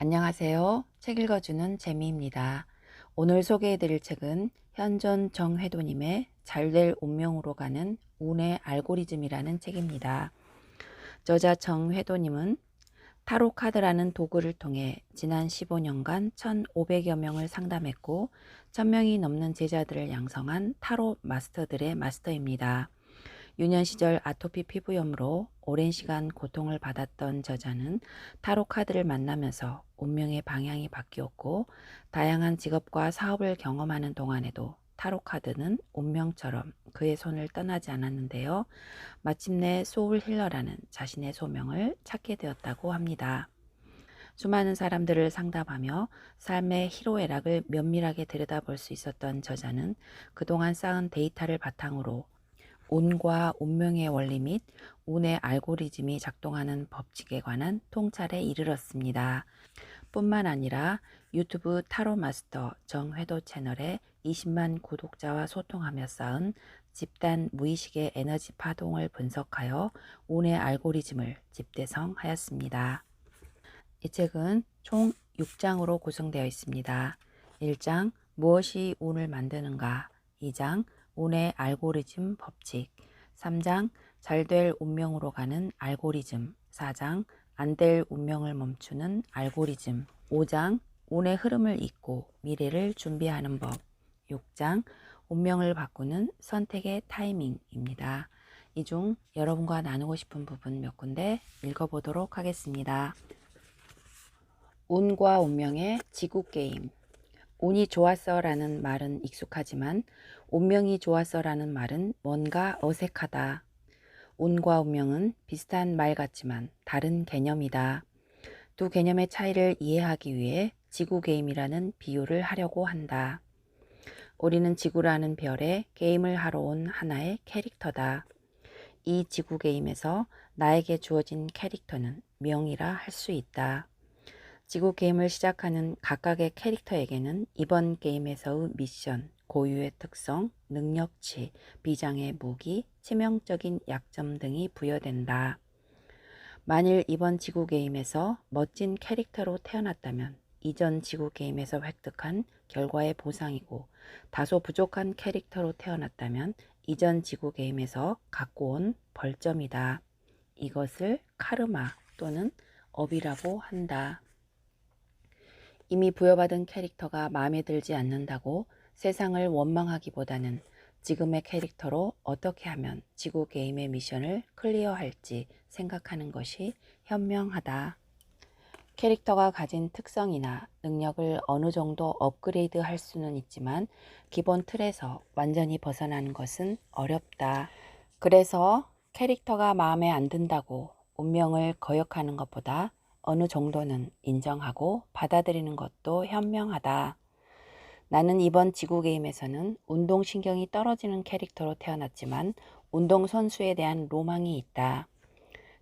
안녕하세요. 책 읽어주는 재미입니다. 오늘 소개해드릴 책은 현존 정회도님의 잘될 운명으로 가는 운의 알고리즘이라는 책입니다. 저자 정회도님은 타로 카드라는 도구를 통해 지난 15년간 1,500여 명을 상담했고 1,000명이 넘는 제자들을 양성한 타로 마스터들의 마스터입니다. 유년 시절 아토피 피부염으로 오랜 시간 고통을 받았던 저자는 타로 카드를 만나면서 운명의 방향이 바뀌었고 다양한 직업과 사업을 경험하는 동안에도 타로 카드는 운명처럼 그의 손을 떠나지 않았는데요. 마침내 소울 힐러라는 자신의 소명을 찾게 되었다고 합니다. 수많은 사람들을 상담하며 삶의 희로애락을 면밀하게 들여다볼 수 있었던 저자는 그동안 쌓은 데이터를 바탕으로 운과 운명의 원리 및 운의 알고리즘이 작동하는 법칙에 관한 통찰에 이르렀습니다. 뿐만 아니라 유튜브 타로 마스터 정회도 채널에 20만 구독자와 소통하며 쌓은 집단 무의식의 에너지 파동을 분석하여 운의 알고리즘을 집대성하였습니다. 이 책은 총 6장으로 구성되어 있습니다. 1장 무엇이 운을 만드는가, 2장 운의 알고리즘 법칙, 3장 잘될 운명으로 가는 알고리즘, 4장 안 될 운명을 멈추는 알고리즘, 5장 운의 흐름을 잇고 미래를 준비하는 법, 6장 운명을 바꾸는 선택의 타이밍입니다. 이 중 여러분과 나누고 싶은 부분 몇 군데 읽어보도록 하겠습니다. 운과 운명의 지구게임. 운이 좋았어 라는 말은 익숙하지만 운명이 좋았어 라는 말은 뭔가 어색하다. 운과 운명은 비슷한 말 같지만 다른 개념이다. 두 개념의 차이를 이해하기 위해 지구게임이라는 비유를 하려고 한다. 우리는 지구라는 별에 게임을 하러 온 하나의 캐릭터다. 이 지구게임에서 나에게 주어진 캐릭터는 명이라 할 수 있다. 지구 게임을 시작하는 각각의 캐릭터에게는 이번 게임에서의 미션, 고유의 특성, 능력치, 비장의 무기, 치명적인 약점 등이 부여된다. 만일 이번 지구 게임에서 멋진 캐릭터로 태어났다면 이전 지구 게임에서 획득한 결과의 보상이고 다소 부족한 캐릭터로 태어났다면 이전 지구 게임에서 갖고 온 벌점이다. 이것을 카르마 또는 업이라고 한다. 이미 부여받은 캐릭터가 마음에 들지 않는다고 세상을 원망하기보다는 지금의 캐릭터로 어떻게 하면 지구 게임의 미션을 클리어할지 생각하는 것이 현명하다. 캐릭터가 가진 특성이나 능력을 어느 정도 업그레이드 할 수는 있지만 기본 틀에서 완전히 벗어나는 것은 어렵다. 그래서 캐릭터가 마음에 안 든다고 운명을 거역하는 것보다 어느 정도는 인정하고 받아들이는 것도 현명하다. 나는 이번 지구 게임에서는 운동신경이 떨어지는 캐릭터로 태어났지만 운동선수에 대한 로망이 있다.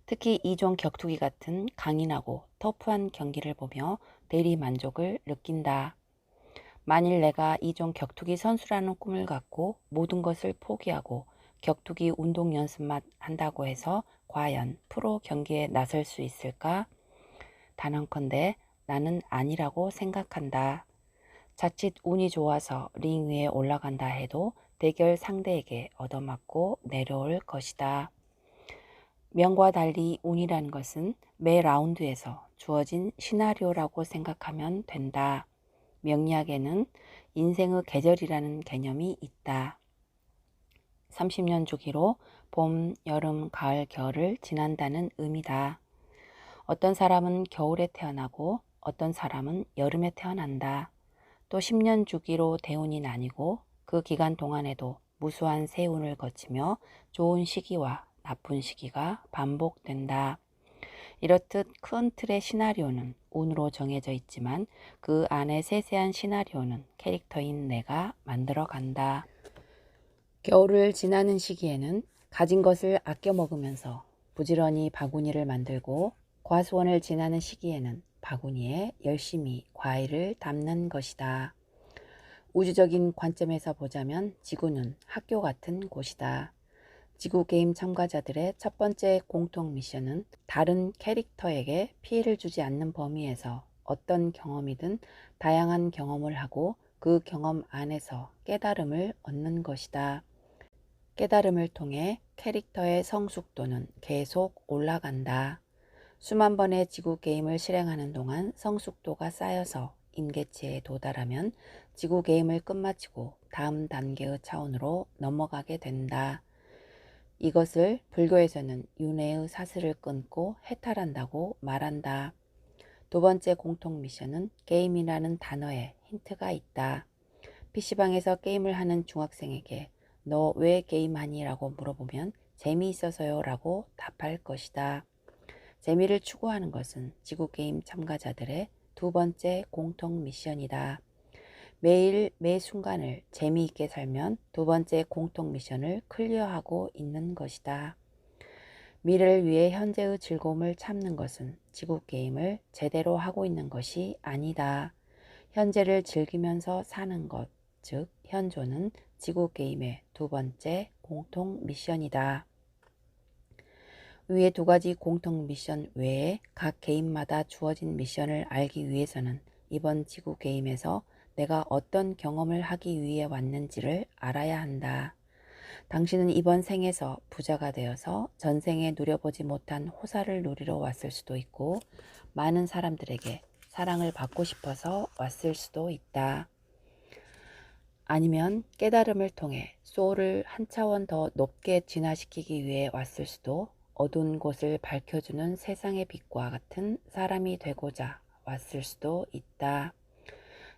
특히 이종 격투기 같은 강인하고 터프한 경기를 보며 대리 만족을 느낀다. 만일 내가 이종 격투기 선수라는 꿈을 갖고 모든 것을 포기하고 격투기 운동 연습만 한다고 해서 과연 프로 경기에 나설 수 있을까? 단언컨대 나는 아니라고 생각한다. 자칫 운이 좋아서 링 위에 올라간다 해도 대결 상대에게 얻어맞고 내려올 것이다. 명과 달리 운이라는 것은 매 라운드에서 주어진 시나리오라고 생각하면 된다. 명리학에는 인생의 계절이라는 개념이 있다. 30년 주기로 봄, 여름, 가을, 겨울을 지난다는 의미다. 어떤 사람은 겨울에 태어나고 어떤 사람은 여름에 태어난다. 또 10년 주기로 대운이 나뉘고 그 기간 동안에도 무수한 세운을 거치며 좋은 시기와 나쁜 시기가 반복된다. 이렇듯 큰 틀의 시나리오는 운으로 정해져 있지만 그 안에 세세한 시나리오는 캐릭터인 내가 만들어 간다. 겨울을 지나는 시기에는 가진 것을 아껴 먹으면서 부지런히 바구니를 만들고 과수원을 지나는 시기에는 바구니에 열심히 과일을 담는 것이다. 우주적인 관점에서 보자면 지구는 학교 같은 곳이다. 지구 게임 참가자들의 첫 번째 공통 미션은 다른 캐릭터에게 피해를 주지 않는 범위에서 어떤 경험이든 다양한 경험을 하고 그 경험 안에서 깨달음을 얻는 것이다. 깨달음을 통해 캐릭터의 성숙도는 계속 올라간다. 수만 번의 지구 게임을 실행하는 동안 성숙도가 쌓여서 임계치에 도달하면 지구 게임을 끝마치고 다음 단계의 차원으로 넘어가게 된다. 이것을 불교에서는 윤회의 사슬을 끊고 해탈한다고 말한다. 두 번째 공통 미션은 게임이라는 단어에 힌트가 있다. PC방에서 게임을 하는 중학생에게 너 왜 게임하니? 라고 물어보면 재미있어서요 라고 답할 것이다. 재미를 추구하는 것은 지구게임 참가자들의 두 번째 공통 미션이다. 매일 매 순간을 재미있게 살면 두 번째 공통 미션을 클리어하고 있는 것이다. 미래를 위해 현재의 즐거움을 참는 것은 지구게임을 제대로 하고 있는 것이 아니다. 현재를 즐기면서 사는 것, 즉 현존은 지구게임의 두 번째 공통 미션이다. 위의 두 가지 공통 미션 외에 각 개인마다 주어진 미션을 알기 위해서는 이번 지구 게임에서 내가 어떤 경험을 하기 위해 왔는지를 알아야 한다. 당신은 이번 생에서 부자가 되어서 전생에 누려보지 못한 호사를 누리러 왔을 수도 있고 많은 사람들에게 사랑을 받고 싶어서 왔을 수도 있다. 아니면 깨달음을 통해 소울을 한 차원 더 높게 진화시키기 위해 왔을 수도, 어두운 곳을 밝혀주는 세상의 빛과 같은 사람이 되고자 왔을 수도 있다.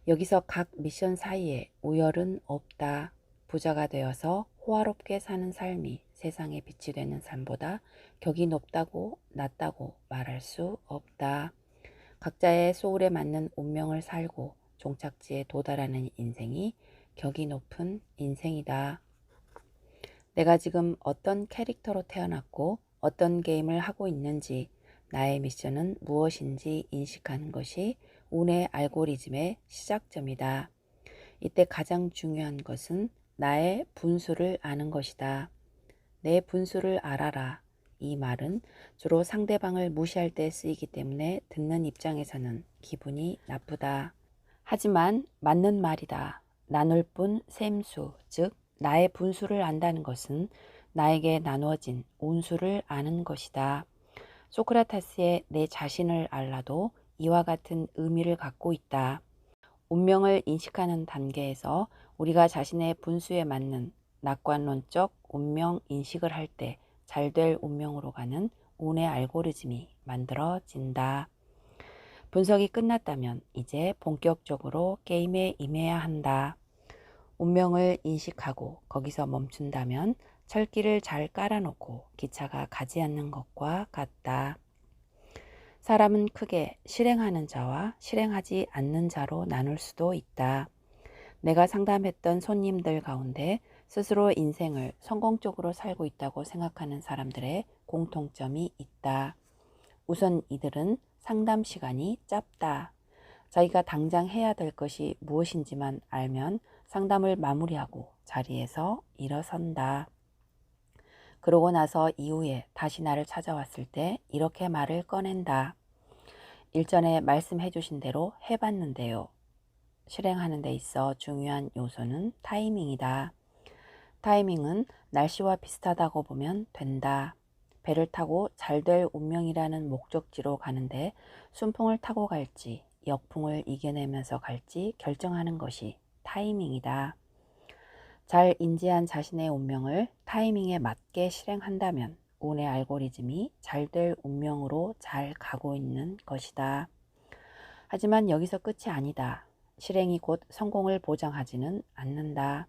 여기서 각 미션 사이에 우열은 없다. 부자가 되어서 호화롭게 사는 삶이 세상의 빛이 되는 삶보다 격이 높다고 낮다고 말할 수 없다. 각자의 소울에 맞는 운명을 살고 종착지에 도달하는 인생이 격이 높은 인생이다. 내가 지금 어떤 캐릭터로 태어났고 어떤 게임을 하고 있는지, 나의 미션은 무엇인지 인식하는 것이 운의 알고리즘의 시작점이다. 이때 가장 중요한 것은 나의 분수를 아는 것이다. 내 분수를 알아라. 이 말은 주로 상대방을 무시할 때 쓰이기 때문에 듣는 입장에서는 기분이 나쁘다. 하지만 맞는 말이다. 나눌 뿐 셈수, 즉 나의 분수를 안다는 것은 나에게 나누어진 운수를 아는 것이다. 소크라테스의 내 자신을 알라도 이와 같은 의미를 갖고 있다. 운명을 인식하는 단계에서 우리가 자신의 분수에 맞는 낙관론적 운명 인식을 할 때 잘될 운명으로 가는 운의 알고리즘이 만들어진다. 분석이 끝났다면 이제 본격적으로 게임에 임해야 한다. 운명을 인식하고 거기서 멈춘다면 철길을 잘 깔아놓고 기차가 가지 않는 것과 같다. 사람은 크게 실행하는 자와 실행하지 않는 자로 나눌 수도 있다. 내가 상담했던 손님들 가운데 스스로 인생을 성공적으로 살고 있다고 생각하는 사람들의 공통점이 있다. 우선 이들은 상담 시간이 짧다. 자기가 당장 해야 될 것이 무엇인지만 알면 상담을 마무리하고 자리에서 일어선다. 그러고 나서 이후에 다시 나를 찾아왔을 때 이렇게 말을 꺼낸다. 일전에 말씀해 주신 대로 해봤는데요. 실행하는 데 있어 중요한 요소는 타이밍이다. 타이밍은 날씨와 비슷하다고 보면 된다. 배를 타고 잘될 운명이라는 목적지로 가는데 순풍을 타고 갈지 역풍을 이겨내면서 갈지 결정하는 것이 타이밍이다. 잘 인지한 자신의 운명을 타이밍에 맞게 실행한다면 운의 알고리즘이 잘될 운명으로 잘 가고 있는 것이다. 하지만 여기서 끝이 아니다. 실행이 곧 성공을 보장하지는 않는다.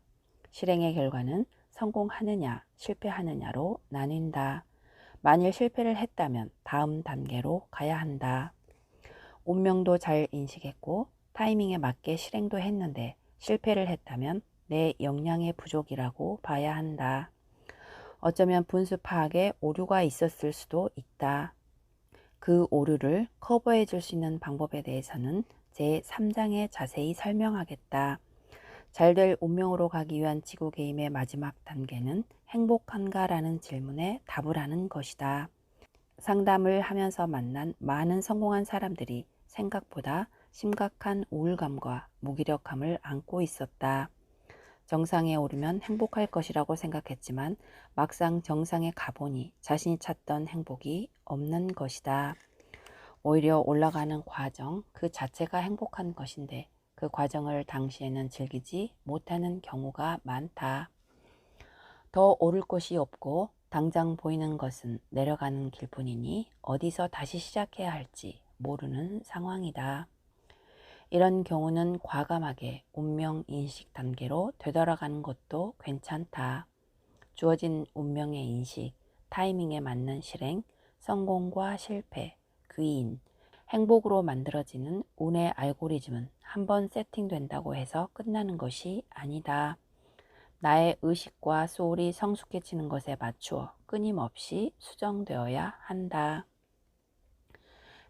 실행의 결과는 성공하느냐 실패하느냐로 나뉜다. 만일 실패를 했다면 다음 단계로 가야 한다. 운명도 잘 인식했고 타이밍에 맞게 실행도 했는데 실패를 했다면 내 역량의 부족이라고 봐야 한다. 어쩌면 분수 파악에 오류가 있었을 수도 있다. 그 오류를 커버해 줄 수 있는 방법에 대해서는 제3장에 자세히 설명하겠다. 잘될 운명으로 가기 위한 지구 게임의 마지막 단계는 행복한가? 라는 질문에 답을 하는 것이다. 상담을 하면서 만난 많은 성공한 사람들이 생각보다 심각한 우울감과 무기력함을 안고 있었다. 정상에 오르면 행복할 것이라고 생각했지만 막상 정상에 가보니 자신이 찾던 행복이 없는 것이다. 오히려 올라가는 과정 그 자체가 행복한 것인데 그 과정을 당시에는 즐기지 못하는 경우가 많다. 더 오를 곳이 없고 당장 보이는 것은 내려가는 길뿐이니 어디서 다시 시작해야 할지 모르는 상황이다. 이런 경우는 과감하게 운명 인식 단계로 되돌아가는 것도 괜찮다. 주어진 운명의 인식, 타이밍에 맞는 실행, 성공과 실패, 귀인, 행복으로 만들어지는 운의 알고리즘은 한번 세팅된다고 해서 끝나는 것이 아니다. 나의 의식과 소울이 성숙해지는 것에 맞추어 끊임없이 수정되어야 한다.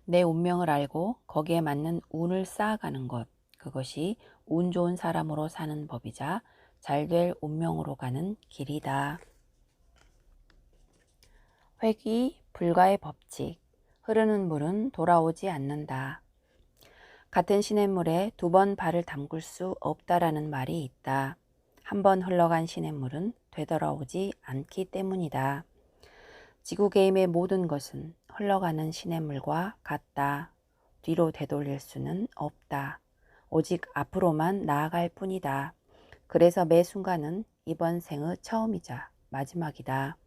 내 운명을 알고 거기에 맞는 운을 쌓아가는 것, 그것이 운 좋은 사람으로 사는 법이자 잘될 운명으로 가는 길이다. 회귀 불가의 법칙, 흐르는 물은 돌아오지 않는다. 같은 시냇물에 두 번 발을 담글 수 없다라는 말이 있다. 한 번 흘러간 시냇물은 되돌아오지 않기 때문이다. 지구 게임의 모든 것은 흘러가는 시냇물과 같다. 뒤로 되돌릴 수는 없다. 오직 앞으로만 나아갈 뿐이다. 그래서 매 순간은 이번 생의 처음이자 마지막이다.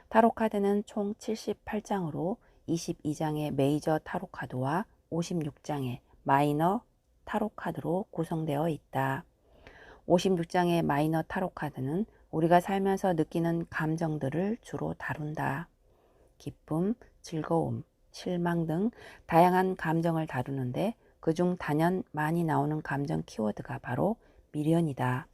타로 카드는 총 78장으로 22장의 메이저 타로 카드와 56장의 마이너 타로 카드로 구성되어 있다. 56장의 마이너 타로 카드는 우리가 살면서 느끼는 감정들을 주로 다룬다. 기쁨, 즐거움, 실망 등 다양한 감정을 다루는데 그중 단연 많이 나오는 감정 키워드가 바로 미련이다.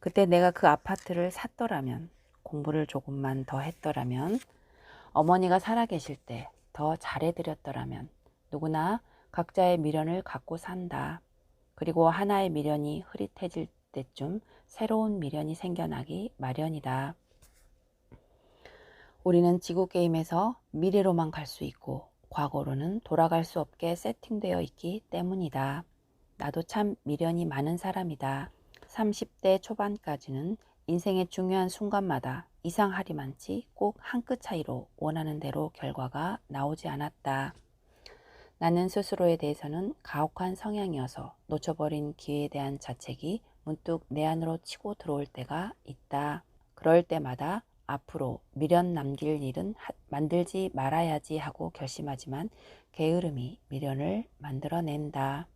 그때 내가 그 아파트를 샀더라면, 공부를 조금만 더 했더라면, 어머니가 살아계실 때 더 잘해드렸더라면, 누구나 각자의 미련을 갖고 산다. 그리고 하나의 미련이 흐릿해질 때쯤 새로운 미련이 생겨나기 마련이다. 우리는 지구 게임에서 미래로만 갈 수 있고 과거로는 돌아갈 수 없게 세팅되어 있기 때문이다. 나도 참 미련이 많은 사람이다. 30대 초반까지는 인생의 중요한 순간마다 이상하리만치 꼭 한 끗 차이로 원하는 대로 결과가 나오지 않았다. 나는 스스로에 대해서는 가혹한 성향이어서 놓쳐버린 기회에 대한 자책이 문득 내 안으로 치고 들어올 때가 있다. 그럴 때마다 앞으로 미련 남길 일은 만들지 말아야지 하고 결심하지만 게으름이 미련을 만들어낸다.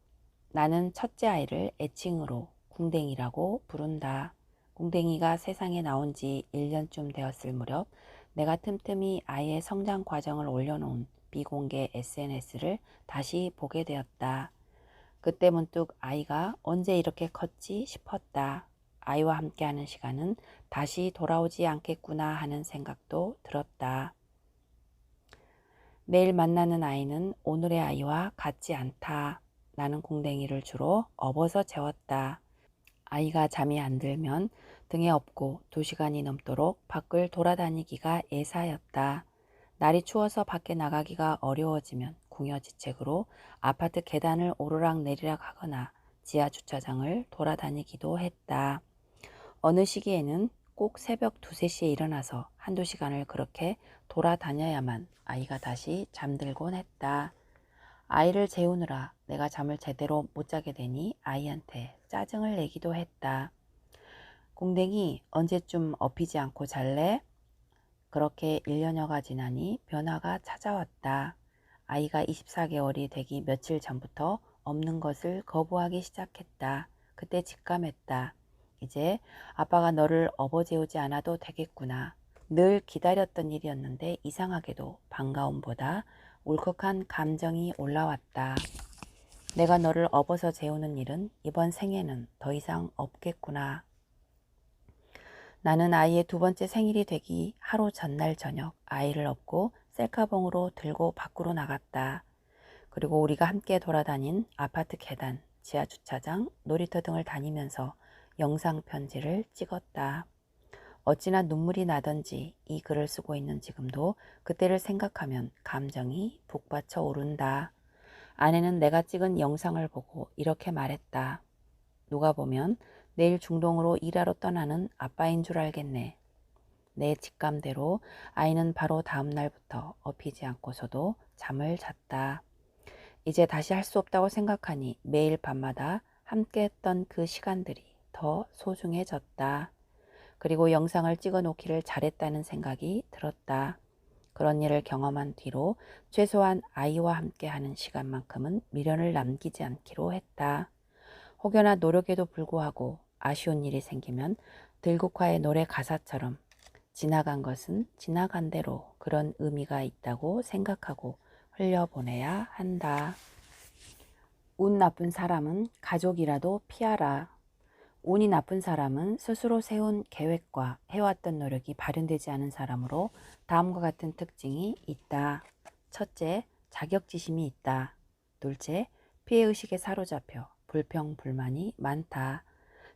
나는 첫째 아이를 애칭으로 궁뎅이라고 부른다. 궁뎅이가 세상에 나온 지 1년쯤 되었을 무렵 내가 틈틈이 아이의 성장 과정을 올려놓은 비공개 SNS를 다시 보게 되었다. 그때 문득 아이가 언제 이렇게 컸지 싶었다. 아이와 함께하는 시간은 다시 돌아오지 않겠구나 하는 생각도 들었다. 내일 만나는 아이는 오늘의 아이와 같지 않다. 나는 궁뎅이를 주로 업어서 재웠다. 아이가 잠이 안 들면 등에 업고 2시간이 넘도록 밖을 돌아다니기가 애사였다. 날이 추워서 밖에 나가기가 어려워지면 궁여지책으로 아파트 계단을 오르락 내리락 하거나 지하 주차장을 돌아다니기도 했다. 어느 시기에는 꼭 새벽 2, 3시에 일어나서 한두 시간을 그렇게 돌아다녀야만 아이가 다시 잠들곤 했다. 아이를 재우느라 내가 잠을 제대로 못 자게 되니 아이한테 짜증을 내기도 했다. 궁뎅이 언제쯤 업히지 않고 잘래? 그렇게 1년여가 지나니 변화가 찾아왔다. 아이가 24개월이 되기 며칠 전부터 없는 것을 거부하기 시작했다. 그때 직감했다. 이제 아빠가 너를 업어재우지 않아도 되겠구나. 늘 기다렸던 일이었는데 이상하게도 반가움보다 울컥한 감정이 올라왔다. 내가 너를 업어서 재우는 일은 이번 생에는 더 이상 없겠구나. 나는 아이의 2번째 생일이 되기 하루 전날 저녁 아이를 업고 셀카봉으로 들고 밖으로 나갔다. 그리고 우리가 함께 돌아다닌 아파트 계단, 지하 주차장, 놀이터 등을 다니면서 영상 편지를 찍었다. 어찌나 눈물이 나던지 이 글을 쓰고 있는 지금도 그때를 생각하면 감정이 북받쳐 오른다. 아내는 내가 찍은 영상을 보고 이렇게 말했다. 누가 보면 내일 중동으로 일하러 떠나는 아빠인 줄 알겠네. 내 직감대로 아이는 바로 다음 날부터 업히지 않고서도 잠을 잤다. 이제 다시 할 수 없다고 생각하니 매일 밤마다 함께했던 그 시간들이 더 소중해졌다. 그리고 영상을 찍어 놓기를 잘했다는 생각이 들었다. 그런 일을 경험한 뒤로 최소한 아이와 함께하는 시간만큼은 미련을 남기지 않기로 했다. 혹여나 노력에도 불구하고 아쉬운 일이 생기면 들국화의 노래 가사처럼 지나간 것은 지나간 대로 그런 의미가 있다고 생각하고 흘려보내야 한다. 운 나쁜 사람은 가족이라도 피하라. 운이 나쁜 사람은 스스로 세운 계획과 해왔던 노력이 발현되지 않은 사람으로 다음과 같은 특징이 있다. 첫째, 자격지심이 있다. 둘째, 피해의식에 사로잡혀 불평불만이 많다.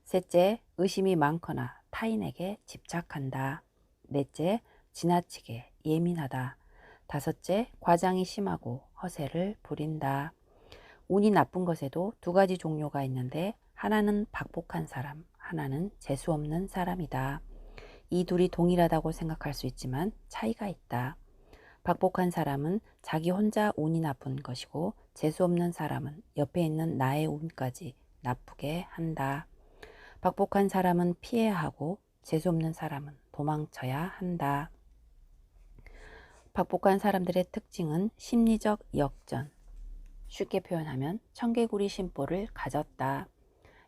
셋째, 의심이 많거나 타인에게 집착한다. 넷째, 지나치게 예민하다. 다섯째, 과장이 심하고 허세를 부린다. 운이 나쁜 것에도 두 가지 종류가 있는데 하나는 박복한 사람, 하나는 재수없는 사람이다. 이 둘이 동일하다고 생각할 수 있지만 차이가 있다. 박복한 사람은 자기 혼자 운이 나쁜 것이고 재수없는 사람은 옆에 있는 나의 운까지 나쁘게 한다. 박복한 사람은 피해야 하고 재수없는 사람은 도망쳐야 한다. 박복한 사람들의 특징은 심리적 역전. 쉽게 표현하면 청개구리 심보를 가졌다.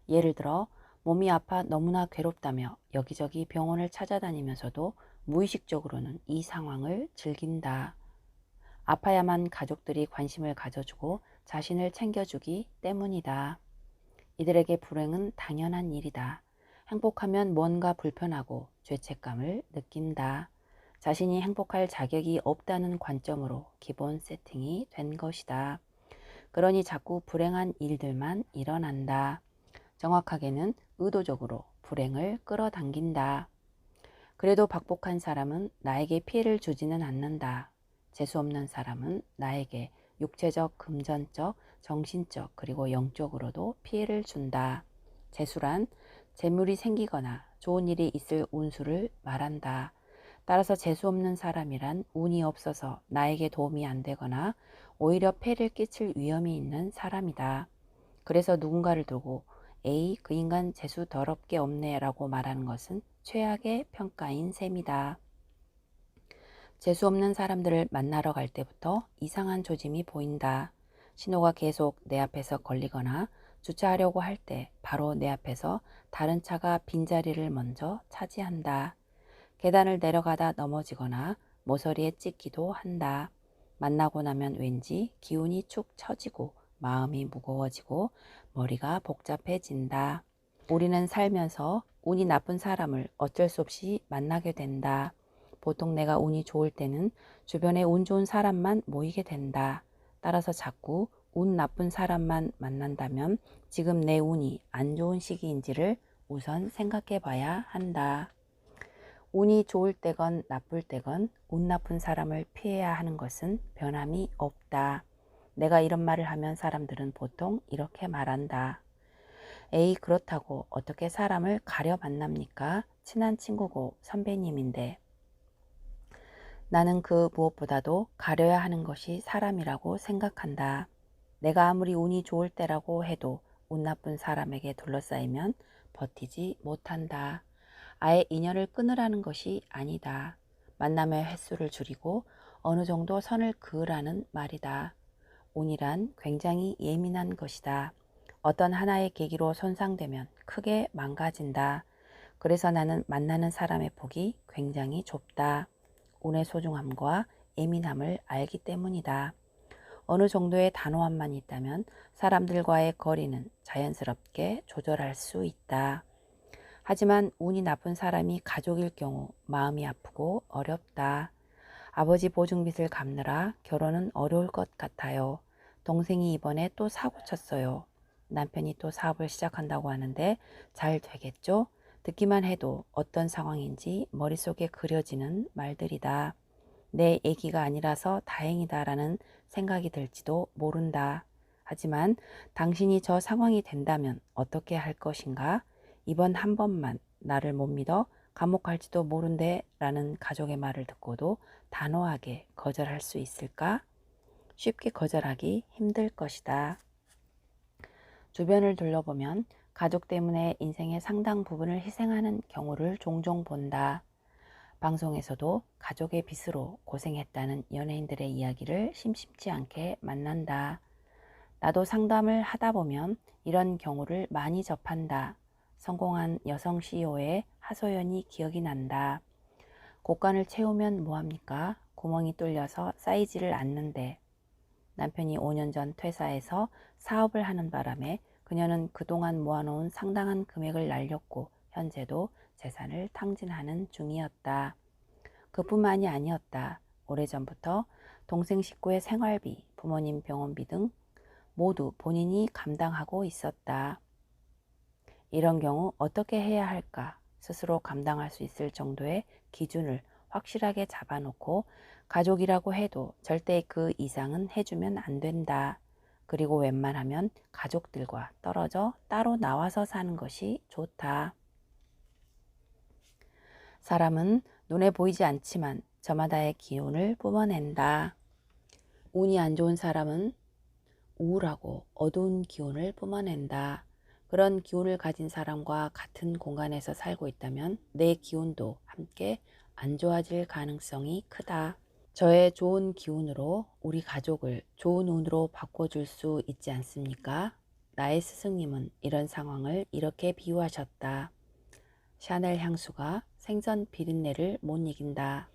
예를 들어 몸이 아파 너무나 괴롭다며 여기저기 병원을 찾아다니면서도 무의식적으로는 이 상황을 즐긴다. 아파야만 가족들이 관심을 가져주고 자신을 챙겨주기 때문이다. 이들에게 불행은 당연한 일이다. 행복하면 뭔가 불편하고 죄책감을 느낀다. 자신이 행복할 자격이 없다는 관점으로 기본 세팅이 된 것이다. 그러니 자꾸 불행한 일들만 일어난다. 정확하게는 의도적으로 불행을 끌어당긴다. 그래도 박복한 사람은 나에게 피해를 주지는 않는다. 재수없는 사람은 나에게 육체적, 금전적, 정신적, 그리고 영적으로도 피해를 준다. 재수란 재물이 생기거나 좋은 일이 있을 운수를 말한다. 따라서 재수없는 사람이란 운이 없어서 나에게 도움이 안 되거나 오히려 폐를 끼칠 위험이 있는 사람이다. 그래서 누군가를 두고 에이, 그 인간 재수 더럽게 없네 라고 말하는 것은 최악의 평가인 셈이다. 재수 없는 사람들을 만나러 갈 때부터 이상한 조짐이 보인다. 신호가 계속 내 앞에서 걸리거나 주차하려고 할 때 바로 내 앞에서 다른 차가 빈자리를 먼저 차지한다. 계단을 내려가다 넘어지거나 모서리에 찍기도 한다. 만나고 나면 왠지 기운이 축 처지고 마음이 무거워지고 머리가 복잡해진다. 우리는 살면서 운이 나쁜 사람을 어쩔 수 없이 만나게 된다. 보통 내가 운이 좋을 때는 주변에 운 좋은 사람만 모이게 된다. 따라서 자꾸 운 나쁜 사람만 만난다면 지금 내 운이 안 좋은 시기인지를 우선 생각해 봐야 한다. 운이 좋을 때건 나쁠 때건 운 나쁜 사람을 피해야 하는 것은 변함이 없다. 내가 이런 말을 하면 사람들은 보통 이렇게 말한다. 에이, 그렇다고 어떻게 사람을 가려 만납니까? 친한 친구고 선배님인데. 나는 그 무엇보다도 가려야 하는 것이 사람이라고 생각한다. 내가 아무리 운이 좋을 때라고 해도 운 나쁜 사람에게 둘러싸이면 버티지 못한다. 아예 인연을 끊으라는 것이 아니다. 만남의 횟수를 줄이고 어느 정도 선을 그으라는 말이다. 운이란 굉장히 예민한 것이다. 어떤 하나의 계기로 손상되면 크게 망가진다. 그래서 나는 만나는 사람의 폭이 굉장히 좁다. 운의 소중함과 예민함을 알기 때문이다. 어느 정도의 단호함만 있다면 사람들과의 거리는 자연스럽게 조절할 수 있다. 하지만 운이 나쁜 사람이 가족일 경우 마음이 아프고 어렵다. 아버지 보증빚을 갚느라 결혼은 어려울 것 같아요. 동생이 이번에 또 사고 쳤어요. 남편이 또 사업을 시작한다고 하는데 잘 되겠죠? 듣기만 해도 어떤 상황인지 머릿속에 그려지는 말들이다. 내 얘기가 아니라서 다행이다라는 생각이 들지도 모른다. 하지만 당신이 저 상황이 된다면 어떻게 할 것인가? 이번 한 번만 나를 못 믿어 감옥 갈지도 모른대 라는 가족의 말을 듣고도 단호하게 거절할 수 있을까? 쉽게 거절하기 힘들 것이다. 주변을 둘러보면 가족 때문에 인생의 상당 부분을 희생하는 경우를 종종 본다. 방송에서도 가족의 빚으로 고생했다는 연예인들의 이야기를 심심치 않게 만난다. 나도 상담을 하다 보면 이런 경우를 많이 접한다. 성공한 여성 CEO의 하소연이 기억이 난다. 곳간을 채우면 뭐합니까? 구멍이 뚫려서 쌓이지를 않는데. 남편이 5년 전 퇴사해서 사업을 하는 바람에 그녀는 그동안 모아놓은 상당한 금액을 날렸고 현재도 재산을 탕진하는 중이었다. 그뿐만이 아니었다. 오래전부터 동생 식구의 생활비, 부모님 병원비 등 모두 본인이 감당하고 있었다. 이런 경우 어떻게 해야 할까? 스스로 감당할 수 있을 정도의 기준을 확실하게 잡아놓고 가족이라고 해도 절대 그 이상은 해주면 안 된다. 그리고 웬만하면 가족들과 떨어져 따로 나와서 사는 것이 좋다. 사람은 눈에 보이지 않지만 저마다의 기운을 뿜어낸다. 운이 안 좋은 사람은 우울하고 어두운 기운을 뿜어낸다. 그런 기운을 가진 사람과 같은 공간에서 살고 있다면 내 기운도 함께 안 좋아질 가능성이 크다. 저의 좋은 기운으로 우리 가족을 좋은 운으로 바꿔줄 수 있지 않습니까? 나의 스승님은 이런 상황을 이렇게 비유하셨다. 샤넬 향수가 생선 비린내를 못 이긴다.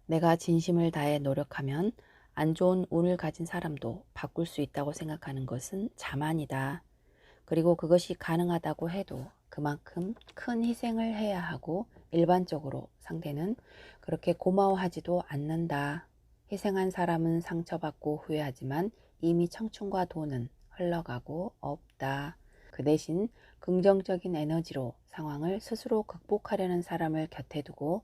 내가 진심을 다해 노력하면 안 좋은 운을 가진 사람도 바꿀 수 있다고 생각하는 것은 자만이다. 그리고 그것이 가능하다고 해도 그만큼 큰 희생을 해야 하고 일반적으로 상대는 그렇게 고마워하지도 않는다. 희생한 사람은 상처받고 후회하지만 이미 청춘과 돈은 흘러가고 없다. 그 대신 긍정적인 에너지로 상황을 스스로 극복하려는 사람을 곁에 두고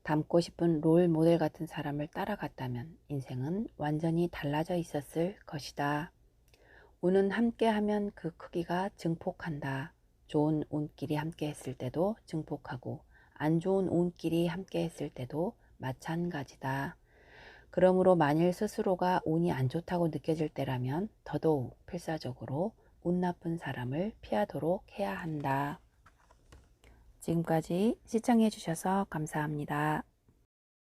닮고 싶은 롤 모델 같은 사람을 따라갔다면 인생은 완전히 달라져 있었을 것이다. 운은 함께하면 그 크기가 증폭한다. 좋은 운끼리 함께 했을 때도 증폭하고 안 좋은 운끼리 함께 했을 때도 마찬가지다. 그러므로 만일 스스로가 운이 안 좋다고 느껴질 때라면 더더욱 필사적으로 운 나쁜 사람을 피하도록 해야 한다. 지금까지 시청해 주셔서 감사합니다.